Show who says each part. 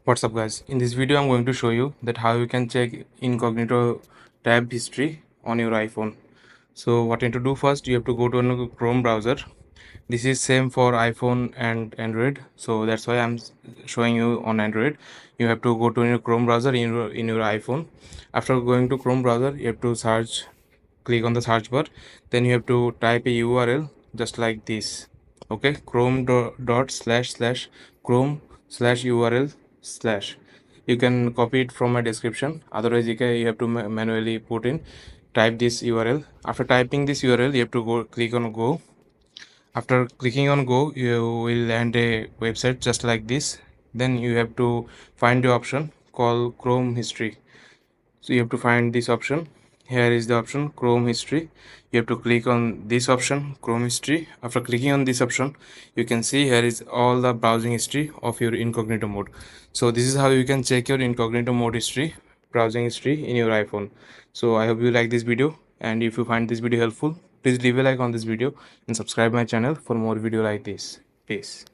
Speaker 1: What's up guys, in this video I'm going to show you that how you can check incognito tab history on your iPhone. So what you need to do first, you have to go to a Chrome browser. This is same for iPhone and Android, so that's why I'm showing you on Android. You have to go to your Chrome browser in your iPhone. After going to Chrome browser, you have to search, click on the search bar, then you have to type a URL just like this. Okay, chrome dot slash chrome slash URL slash. You can copy it from my description, otherwise you have to manually put in, type this URL. After typing this URL, you have to go click on go. After clicking on go, you will land a website just like this. Then you have to find the option called Chrome history. So you have to find this option. Here is the option Chrome history. You have to click on this option Chrome history. After clicking on this option, you can see here is all the browsing history of your incognito mode. So this is how you can check your incognito mode history, browsing history in your iPhone. So I hope you like this video, and if you find this video helpful, please leave a like on this video and subscribe my channel for more video like this. Peace.